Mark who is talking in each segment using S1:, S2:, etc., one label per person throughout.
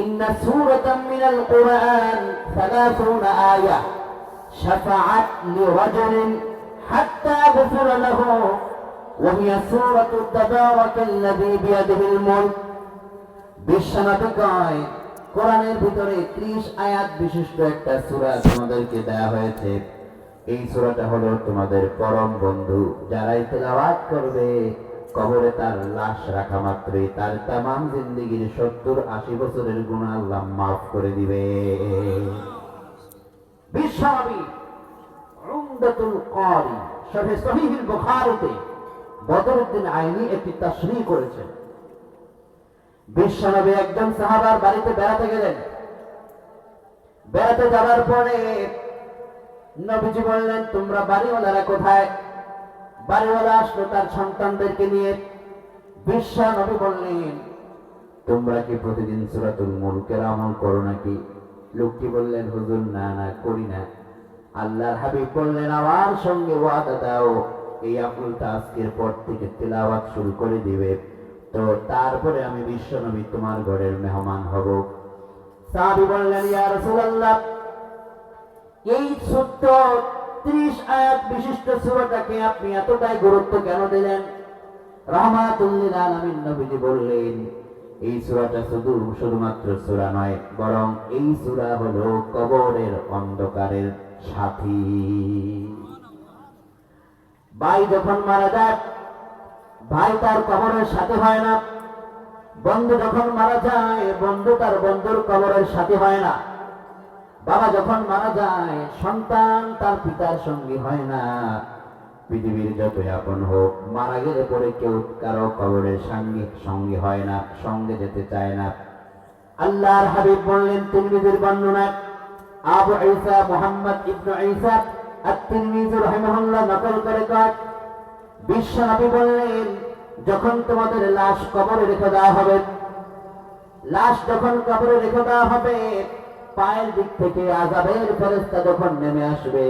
S1: ইন্না সূরাতাম মিনাল কুরআন 30 আয়া শাফাআত লিরাজুলিন হাত্তা গুফিরা লাহু ওয়া হিয়া সূরাতু তাবারাকাল্লাযী বিয়াদিহিল মুলক। বিশ্বনবী কয়, কোরআনের ভিতরে 30 আয়াত বিশিষ্ট একটা সূরা তোমাদেরকে দেয়া হয়েছে। এই সূরাটা হলো তোমাদের পরম বন্ধু। যারাই তেলাওয়াত করবে, কবরে তার লাশ রাখা মাত্রই তার তামাম জিন্দেগীর 70-80 বছরের গুনাহ আল্লাহ মাফ করে দিবে। বিশ্বনবী উমদাতুল কারি শরহে সহিহুল বুখারীতে বদরউদ্দিন আইনি একটি তাশরীহ করেছেন। বিশ্বনবী একজন সাহাবার বাড়িতে বেড়াতে গেলেন। বেড়াতে যাওয়ার পরে নবীজি বললেন, তোমরা বাড়িওয়ালারা কোথায়? বাড়িওয়ালা আসলো তার সন্তানদেরকে নিয়ে। বিশ্বনবী বললেন, তোমরা কি প্রতিদিন সূরাতুল মুলকের আমল করো নাকি? লোকটি বললেন, হুজুর না না করি না। আল্লাহর হাবিব বললেন, আমার সঙ্গে ওয়াদা দাও, এই আমলটা আজকের পর থেকে তেলাওয়াত শুরু করে দিবে, তো তারপরে আমি বিশ্বনবী তোমার ঘরের মেহমান হব। সাহাবী বললেন, ইয়া রাসূলুল্লাহ, এই ছোট্ট 30 আয়াত বিশিষ্ট সূরাটাকে আপনি এতটাই গুরুত্ব কেন দিলেন? রাহমাতুল লিল আলামিন নবীজি বললেন, এই সূরাটা শুধুমাত্র সূরা নয়, বরং এই সূরা হলো কবরের অন্ধকারের সাথী। ভাই যখন মারা যায়, ভাই তার কবরের সাথী হয় না। বন্ধু যখন মারা যায়, বন্ধু তার বন্ধুর কবরের সাথী হয় না। বাবা যখন মারা যায়, সন্তান তার পিতার সঙ্গী হয় না। পৃথিবীর যতই আপন হোক, মারা গেলে পরে কেউ কারো কবরের সঙ্গী হয় না, সঙ্গে যেতে চায় না। আল্লাহর হাবিব বললেন, তিরমিজির বর্ণনা, আবু ঈসা মুহাম্মদ ইবনে ঈসা আত-তিরমিজি রাহিমাহুল্লাহ নকল করে কয়, বিশ্বনবী বললেন, যখন তোমাদের লাশ কবরে রেখে দেওয়া হবে, লাশ যখন কবরে রেখে দেওয়া হবে, পায়ের দিক থেকে আযাবের ফেরেশতা যখন নেমে আসবে,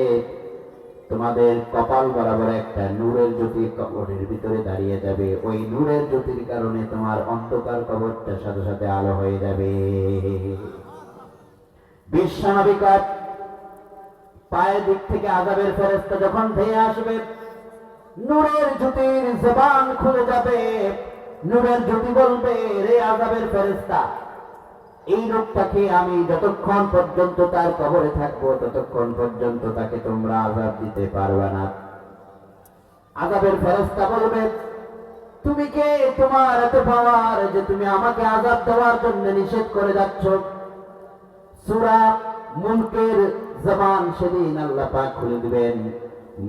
S1: তোমাদের কপাল বরাবর একটা নূরের জ্যোতি কবরের ভিতরে দাঁড়িয়ে যাবে। ওই নূরের জ্যোতির কারণে তোমার অন্ধকার কবরটার সাথে সাথে আলো হয়ে যাবে। বিশ্বনবী কয়, পায়ের দিক থেকে আযাবের ফেরেশতা যখন ধেয়ে আসবে, নূরের জ্যোতির জবান খুলে যাবে। নূরের জ্যোতি বলবে, রে আযাবের ফেরেশতা, এই লোকটাকে আমি যতক্ষণ পর্যন্ত তার কবরে থাকবো, ততক্ষণ পর্যন্ত তাকে তোমরা আযাব দিতে পারবে না। আযাবের ফেরেশতা বলবে, তুমি কে? তোমার এত পাওয়ার যে তুমি আমাকে আযাব দেওয়ার জন্য নিষেধ করে যাচ্ছ? সূরা মুলকের জবান সেদিন আল্লাহ পাক খুলে দিবেন।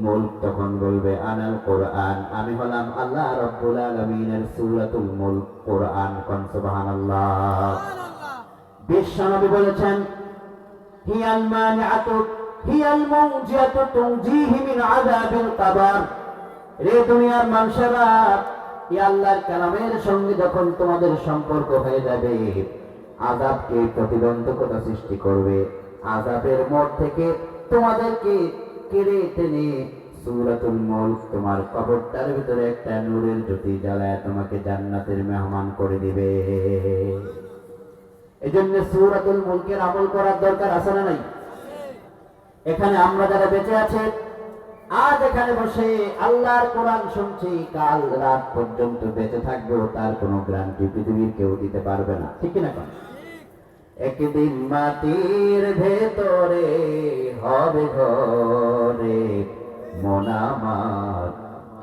S1: মুলক তখন বলবে, আনাল কোরআন, আমি হলাম আল্লাহ রাব্বুল আলামিনের সূরাতুল মুলক, কোরআন। কোন সুবহানাল্লাহ। বিশ্বনবী বলেছেন, হিয়াল মানিআতু হিয়াল মুনজিয়াতু তুনজিহি মিন আযাবিল কবর। রে দুনিয়ার মানুষেরা, এই আল্লাহর কালামের সঙ্গে যখন তোমাদের সম্পর্ক হয়ে যাবে, আযাবকে প্রতিবন্ধকতা সৃষ্টি করবে। আযাবের মোড় থেকে তোমাদেরকে কেড়ে টেনে সূরাতুল মুলক তোমার কবরটার ভিতরে একটা নূরের জ্যোতি জ্বালায় তোমাকে জান্নাতের মেহমান করে দিবে। এজন্য সূরাতুল মুলকের আমল করার দরকার আছে না নাই? এখানে আমরা যারা বেঁচে আছি, আজ এখানে বসে আল্লাহর কোরআন শুনছি, কাল রাত পর্যন্ত বেঁচে থাকবো, তার কোনো গ্যারান্টি পৃথিবীর কেউ দিতে পারবে না, ঠিক কিনা? কোন একদিন মাটির ভেতরে হবে ঘরে, মন আমার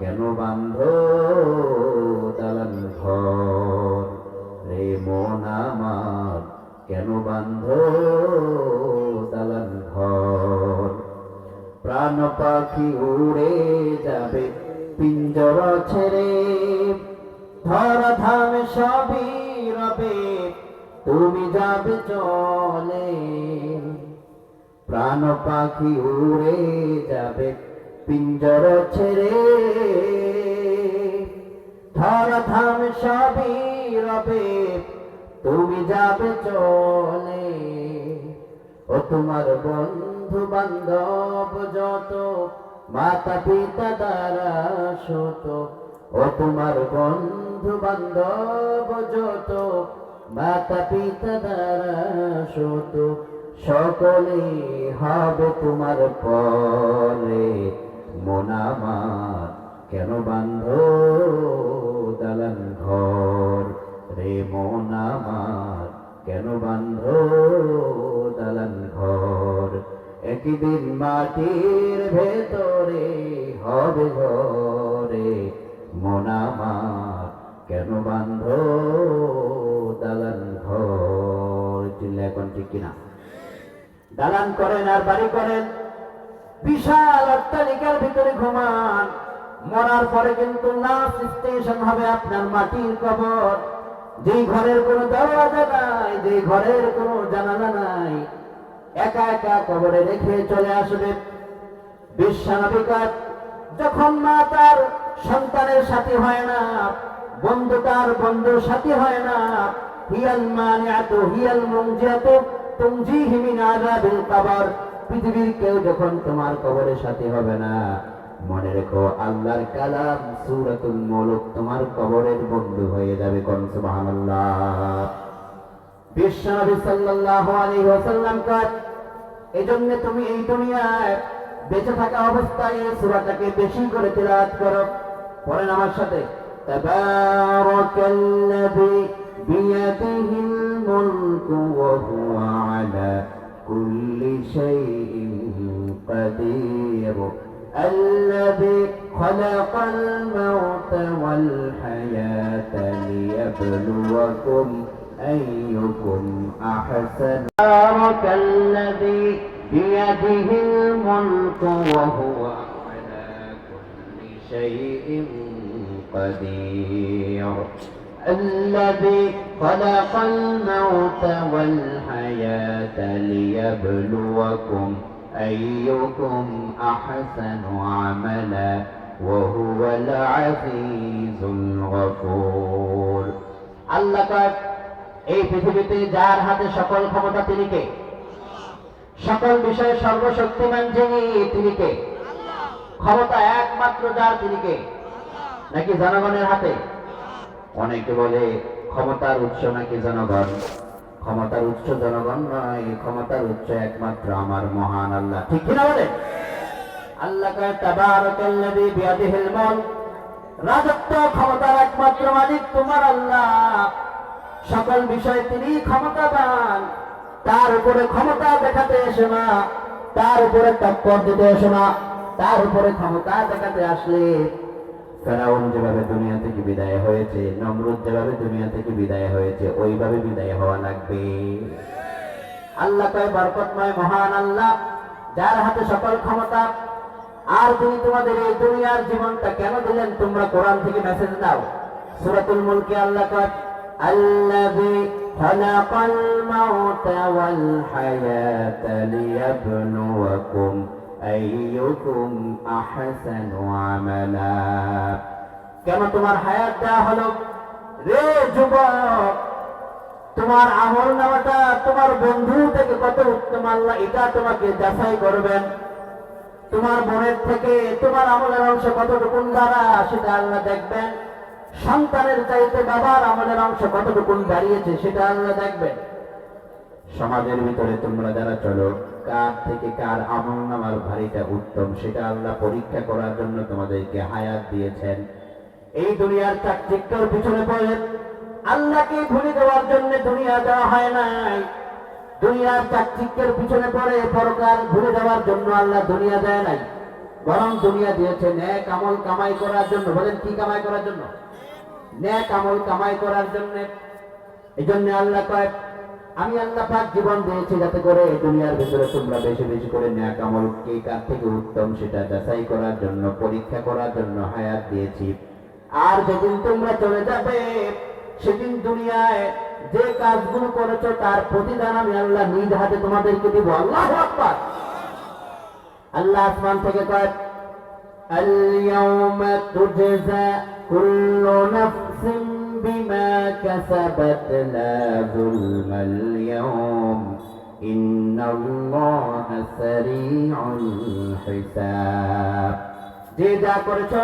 S1: কেন বাঁধো দালান ঘর, রে মন আমার কেন বাঁধো দালান ঘর। প্রাণ পাখি উড়ে যাবে পিঞ্জরা ছেড়ে, ধরা ধামে সবই রবে, তুমি যাবে চলে। প্রাণ পাখি উড়ে যাবে পিঞ্জরা ছেড়ে, ধরা ধামে সবই রবে, তুমি যাবে চলে। ও তোমার বন্ধু বান্ধব যত, মাতা পিতা দ্বারা শত, ও তোমার বন্ধু বান্ধব যত, মাতা পিতা দ্বারা শত সকলে হবে তোমার পরে। মন আমার কেন বান্ধ দালান ঘর রে, মন আমার কেন বান্ধ দালান ঘর। একদিন মাটির ভেতরে হবে ঘরে, মন আমার কেন বান্ধ দালান ঘর। চিল্লা এখন ঠিক কিনা? দালান করেন আর বাড়ি করেন, বিশাল অট্টালিকার ভিতরে ঘুমান, মরার পরে কিন্তু লাস্ট স্টেশন হবে আপনার মাটির কবর। যেই ঘরের কোনো দরজা নাই, যেই ঘরের কোনো জানালা নাই, একা একা কবরে রেখে চলে আসবে। বিশ্বনবিকার যখন মা তার সন্তানের সাথী হয় না, বন্ধু তার বন্ধুর সাথী হয় না, হিয়াল মানিআতু হিয়াল মুনজিয়াতু তুনজিহি মিন আযাবিল কবর। পৃথিবীর কেউ যখন তোমার কবরের সাথী হবে না, মনে রেখো আল্লাহর কালাম সূরাতুল মুলক তোমার কবরের বন্ধু হয়ে যাবে। কোন সুবহানাল্লাহ। বিশ্বনবী সাল্লাল্লাহু আলাইহি ওয়াসাল্লাম কাজ, এজন্য তুমি এই দুনিয়ায় বেঁচে থাকা অবস্থায় এই সূরাটাকে বেশি করে তিলাওয়াত করো। পড়েন আমার সাথে, তাবারাকাল্লাযী বিয়াদিহিল মুলকু ওয়া হুয়া আলা কুল্লি শাইইন কাদির। الذي خلق الموت والحياة ليبلوكم أيكم أحسن. تبارك الذي بيده الملك وهو على كل شيء قدير. الذي خلق الموت والحياة ليبلوكم أيكم أحسن عملا وهو العزيز الغفور. আল্লাহ পাক এই পৃথিবীতে যার হাতে সকল ক্ষমতা তিনি কে? সকল বিষয়ে সর্বশক্তিমান যিনি তিনি কে? ক্ষমতা একমাত্র যার তিনি কে? নাকি জনগণের হাতে? অনেকে বলে ক্ষমতার উৎস নাকি জনগণ। ক্ষমতার উৎস জনগণ নয়, ক্ষমতার উৎস একমাত্র আমার মহান আল্লাহ। ঠিক কিনা বলে? আল্লাহ কয় তাবারাকাল্লাযী বিয়াদিহিল মুলক, রাজত্ব ক্ষমতার একমাত্র মালিক তোমার আল্লাহ। সকল বিষয়ে তিনি ক্ষমতাবান। তার উপরে ক্ষমতা দেখাতে এসো না, তার উপরে টক্কর দিতে এসো না। তার উপরে ক্ষমতা দেখাতে আসলে ফেরাউন যেভাবে দুনিয়া থেকে বিদায় হয়েছে, নমরুদ যেভাবে দুনিয়া থেকে বিদায় হয়েছে, ওইভাবে বিদায় হওয়া লাগবে। আল্লাহ কয় বরকতময় মহান আল্লাহ, যার হাতে সকল ক্ষমতা। আর তিনি তোমাদের এই দুনিয়ার জীবনটা কেন দিলেন? তোমরা কোরআন থেকে মেসেজ দাও। সূরাতুল মুলকে আল্লাহ কয় আল্লাযী খালাকাল মাউতা ওয়াল হায়াতা লিয়াবলুয়াকুম আইয়ুকুম আহসানু আমালা। কেন তোমার হায়াত দেওয়া হলো? রে যুবক, তোমার আমল নামাটা তোমার বন্ধু থেকে কত উত্তম আল্লাহ এটা তোমাকে যাচাই করবেন। তোমার বোনের থেকে তোমার আমলের অংশ কতটুকু দ্বারা সেটা আল্লাহ দেখবেন। সন্তানের চাইতে বাবার আমলের অংশ কতটুকু দাঁড়িয়েছে সেটা আল্লাহ দেখবেন। সমাজের ভিতরে তোমরা যারা চলো, কার থেকে কার আমল নামার ভারীটা উত্তম সেটা আল্লাহ পরীক্ষা করার জন্য তোমাদেরকে হায়াত দিয়েছেন। এই দুনিয়ার চাকচিক্যের পিছনে পড়ে আল্লাহকে ভুলে দেওয়ার জন্য দুনিয়া দেওয়া হয় নাই। দুনিয়ার চাকচিক্যের পিছনে পড়ে পরকাল ভুলে দেওয়ার জন্য আল্লাহ দুনিয়া দেয় নাই, বরং দুনিয়া দিয়েছে নেক আমল কামাই করার জন্য। বলেন কি কামাই করার জন্য? নেক আমল কামাই করার জন্য। এই জন্য আল্লাহ কয় আমি আল্লাহ পাক জীবন দিয়েছি যাতে করে এই দুনিয়ার ভিতরে তোমরা বেশি বেশি করে নেক আমল কে কার থেকে উত্তম সেটা যাচাই করার জন্য, পরীক্ষা করার জন্য হায়াত দিয়েছি। আর যেদিন তোমরা চলে যাবে সেদিন দুনিয়ায় যে কাজগুলো করেছো তার প্রতিদান আমি আল্লাহ নিজ হাতে তোমাদেরকে দিব। আল্লাহু আকবার। আল্লাহ আসমান থেকে কয় আল-ইয়াওমা তুজজা কুল্লু নাফসিন বিমা কাসাবাত লা যুলমাল ইয়াওম ইন্নাল্লাহা সারিউল হিসাব। যে যা করেছো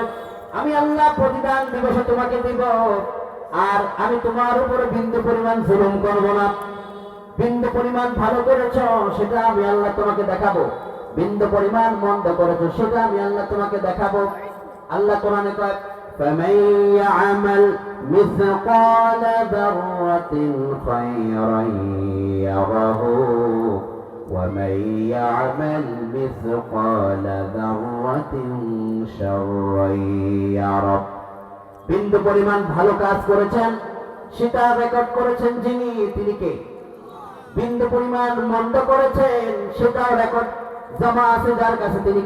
S1: আমি আল্লাহ প্রতিদান দিবসে তোমাকে দিব। আর আমি তোমার উপরে বিন্দু পরিমাণ জুলুম করব না। বিন্দু পরিমাণ ভালো করেছো সেটা আমি আল্লাহ তোমাকে দেখাবো, বিন্দু পরিমাণ মন্দ করেছো সেটা আমি আল্লাহ তোমাকে দেখাবো। আল্লাহ কোরআনে কয় فَمَن يَعْمَلْ مِثْقَالَ ذَرَّةٍ خَيْرًا يَرَهُ وَمَن يَعْمَلْ مِثْقَالَ ذَرَّةٍ شَرًّا يَرَهُ। বিন্দু পরিমাণ ভালো কাজ করেছেন সেটা রেকর্ড করেছেন যিনি, তিনি কে? বিন্দু পরিমাণ মন্দ করেছেন সেটাও রেকর্ড জমা আছে যার কাছে, তিনি